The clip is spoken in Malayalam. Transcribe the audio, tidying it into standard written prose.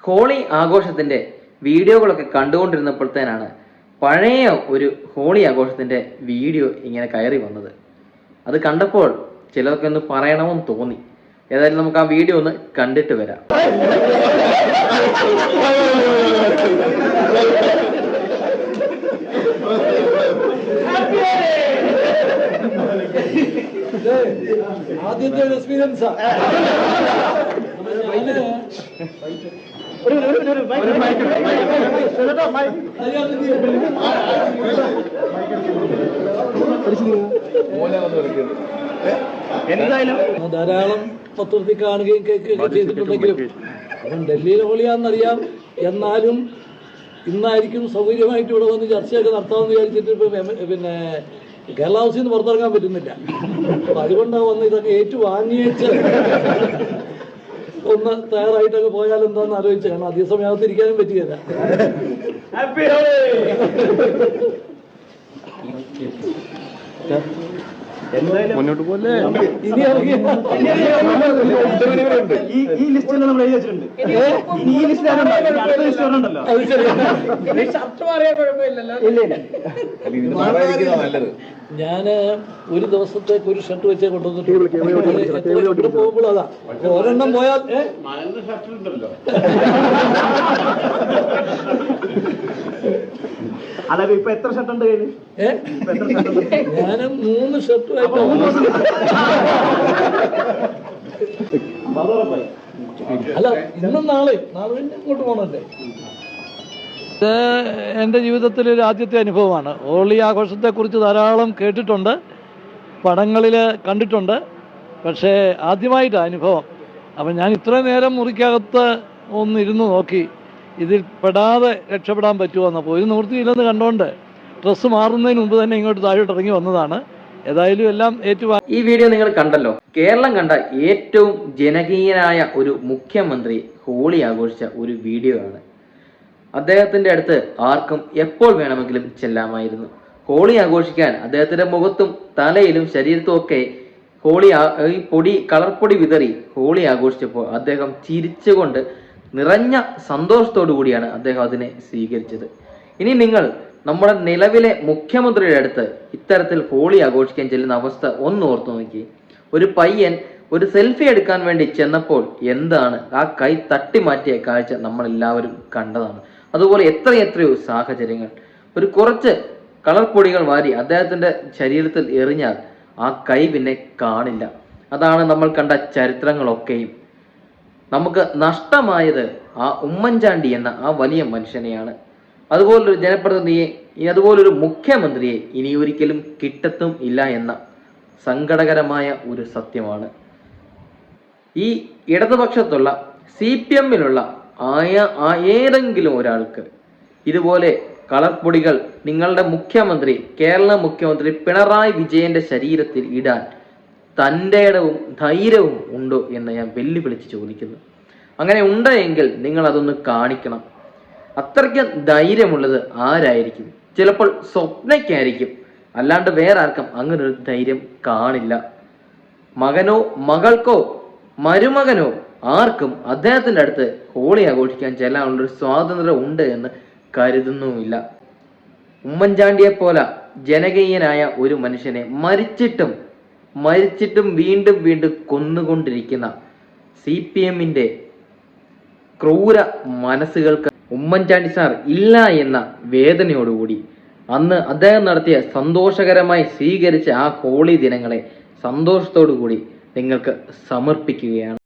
ഹോളി ആഘോഷത്തിന്റെ വീഡിയോകളൊക്കെ കണ്ടുകൊണ്ടിരുന്നപ്പോഴത്തേനാണ് പഴയ ഒരു ഹോളി ആഘോഷത്തിന്റെ വീഡിയോ ഇങ്ങനെ കയറി വന്നത്. അത് കണ്ടപ്പോൾ ചിലർക്ക് ഒന്ന് പറയണമെന്ന് തോന്നി. ഏതായാലും നമുക്ക് ആ വീഡിയോ ഒന്ന് കണ്ടിട്ട് വരാം. ആദ്യത്തെ എക്സ്പീരിയൻസാ. ധാരാളം പത്രത്തിൽ കാണുകയും കേൾക്കുകയൊക്കെ ചെയ്തിട്ടുണ്ടെങ്കിലും അപ്പം ഡൽഹിയിൽ ഹോളിയാണെന്നറിയാം. എന്നാലും ഇന്നായിരിക്കും സൗകര്യമായിട്ട് ഇവിടെ വന്ന് ചർച്ചയൊക്കെ നടത്താമെന്ന് വിചാരിച്ചിട്ട് പിന്നെ കേരള ഹൗസിൽ നിന്ന് പുറത്തിറങ്ങാൻ പറ്റുന്നില്ല. അപ്പം അതുകൊണ്ടാണ് വന്ന് ഇതൊക്കെ ഏറ്റുവാങ്ങിയേച്ച് ഒന്ന് തയ്യാറായിട്ടൊക്കെ പോയാൽ എന്താന്ന് ആലോചിച്ചു. കാരണം അധിക സമയത്ത് ഇരിക്കാനും പറ്റുകയില്ല. മുന്നോട്ട് പോലെ ഇനി ഈ ലിസ്റ്റ് നമ്മൾ എഴുതി വെച്ചിട്ടുണ്ട്. ഇനി ഈ ലിസ്റ്റ് ഉണ്ടല്ലോ. ഞാന് ഒരു ദിവസത്തേക്ക് ഒരു ഷർട്ട് വെച്ചേ കൊണ്ടുവന്നിട്ട് പോകുമ്പോൾ അതാ ഒരെണ്ണം പോയാൽ അല്ല ഇപ്പൊ എത്ര ഷർട്ട് ഉണ്ട് കയ്യില്? ഞാന് 3 ഷർട്ടുമായിട്ട്. അല്ല ഇന്നും നാളെ കഴിഞ്ഞ് അങ്ങോട്ട് പോകണല്ലേ. ഇത് എൻ്റെ ജീവിതത്തിൽ ഒരു ആദ്യത്തെ അനുഭവമാണ്. ഹോളി ആഘോഷത്തെക്കുറിച്ച് ധാരാളം കേട്ടിട്ടുണ്ട്, പടങ്ങളിൽ കണ്ടിട്ടുണ്ട്, പക്ഷേ ആദ്യമായിട്ടാണ് അനുഭവം. അപ്പം ഞാൻ ഇത്രയും നേരം മുറിക്കകത്ത് ഒന്നിരുന്ന് നോക്കി ഇതിൽ പെടാതെ രക്ഷപ്പെടാൻ പറ്റുമോയെന്നപ്പോൾ ഒരു നിവൃത്തിയില്ലെന്ന് കണ്ടുകൊണ്ട് ഡ്രസ്സ് മാറുന്നതിന് മുമ്പ് തന്നെ ഇങ്ങോട്ട് താഴോട്ട് ഇറങ്ങി വന്നതാണ്. ഏതായാലും എല്ലാം ഈ വീഡിയോ നിങ്ങൾ കണ്ടല്ലോ. കേരളം കണ്ട ഏറ്റവും ജനകീയനായ ഒരു മുഖ്യമന്ത്രി ഹോളി ആഘോഷിച്ച ഒരു വീഡിയോ ആണ്. അദ്ദേഹത്തിന്റെ അടുത്ത് ആർക്കും എപ്പോൾ വേണമെങ്കിലും ചെല്ലാമായിരുന്നു. ഹോളി ആഘോഷിക്കാൻ അദ്ദേഹത്തിന്റെ മുഖത്തും തലയിലും ശരീരത്തും ഒക്കെ കളർപ്പൊടി വിതറി ഹോളി ആഘോഷിച്ചപ്പോൾ അദ്ദേഹം ചിരിച്ചുകൊണ്ട് നിറഞ്ഞ സന്തോഷത്തോടു കൂടിയാണ് അദ്ദേഹം അതിനെ സ്വീകരിച്ചത്. ഇനി നിങ്ങൾ നമ്മുടെ നിലവിലെ മുഖ്യമന്ത്രിയുടെ അടുത്ത് ഇത്തരത്തിൽ ഹോളി ആഘോഷിക്കാൻ ചെല്ലുന്ന അവസ്ഥ ഒന്ന് ഓർത്തു നോക്കി. ഒരു പയ്യൻ ഒരു സെൽഫി എടുക്കാൻ വേണ്ടി ചെന്നപ്പോൾ എന്താണ് ആ കൈ തട്ടി മാറ്റിയ കാഴ്ച നമ്മൾ എല്ലാവരും കണ്ടതാണ്. അതുപോലെ എത്രയെത്രയോ സാഹചര്യങ്ങൾ. ഒരു കുറച്ച് കളർ പൊടികൾ വാരി അദ്ദേഹത്തിന്റെ ശരീരത്തിൽ എറിഞ്ഞാൽ ആ കൈ പിന്നെ കാണില്ല. അതാണ് നമ്മൾ കണ്ട ചരിത്രങ്ങളൊക്കെയും. നമുക്ക് നഷ്ടമായത് ആ ഉമ്മൻചാണ്ടി എന്ന ആ വലിയ മനുഷ്യനെയാണ്. അതുപോലൊരു ജനപ്രതിനിധിയെ, അതുപോലൊരു മുഖ്യമന്ത്രിയെ ഇനി ഒരിക്കലും കിട്ടത്തും ഇല്ല എന്ന സങ്കടകരമായ ഒരു സത്യമാണ്. ഈ ഇടതുപക്ഷത്തുള്ള CPM-ലുള്ള ഏതെങ്കിലും ഒരാൾക്ക് ഇതുപോലെ കളർപ്പൊടികൾ നിങ്ങളുടെ മുഖ്യമന്ത്രി, കേരള മുഖ്യമന്ത്രി പിണറായി വിജയന്റെ ശരീരത്തിൽ ഇടാൻ തൻ്റെ ഇടവും ധൈര്യവും ഉണ്ടോ എന്ന് ഞാൻ വെല്ലുവിളിച്ച് ചോദിക്കുന്നു. അങ്ങനെ ഉണ്ടെങ്കിൽ നിങ്ങൾ അതൊന്ന് കാണിക്കണം. അത്രയ്ക്ക് ധൈര്യമുള്ളത് ആരായിരിക്കും? ചിലപ്പോൾ സ്വപ്നയ്ക്കായിരിക്കും, അല്ലാണ്ട് വേറെ ആർക്കും അങ്ങനെ ഒരു ധൈര്യം കാണില്ല. മകനോ മകൾക്കോ മരുമകനോ ആർക്കും അദ്ദേഹത്തിന്റെ അടുത്ത് ഹോളി ആഘോഷിക്കാൻ ചെല്ലാനുള്ളൊരു സ്വാതന്ത്ര്യം ഉണ്ട് എന്ന് കരുതുന്നുമില്ല. ഉമ്മൻചാണ്ടിയെ പോലെ ജനകീയനായ ഒരു മനുഷ്യനെ മരിച്ചിട്ടും വീണ്ടും വീണ്ടും കൊന്നുകൊണ്ടിരിക്കുന്ന CPM-ന്റെ ക്രൂര മനസ്സുകൾക്ക് ഉമ്മൻചാണ്ടി സാർ ഇല്ല എന്ന വേദനയോടുകൂടി അന്ന് അദ്ദേഹം നടത്തിയ സന്തോഷകരമായി സ്വീകരിച്ച ആ ഹോളി ദിനങ്ങളെ സന്തോഷത്തോടു കൂടി നിങ്ങൾക്ക് സമർപ്പിക്കുകയാണ്.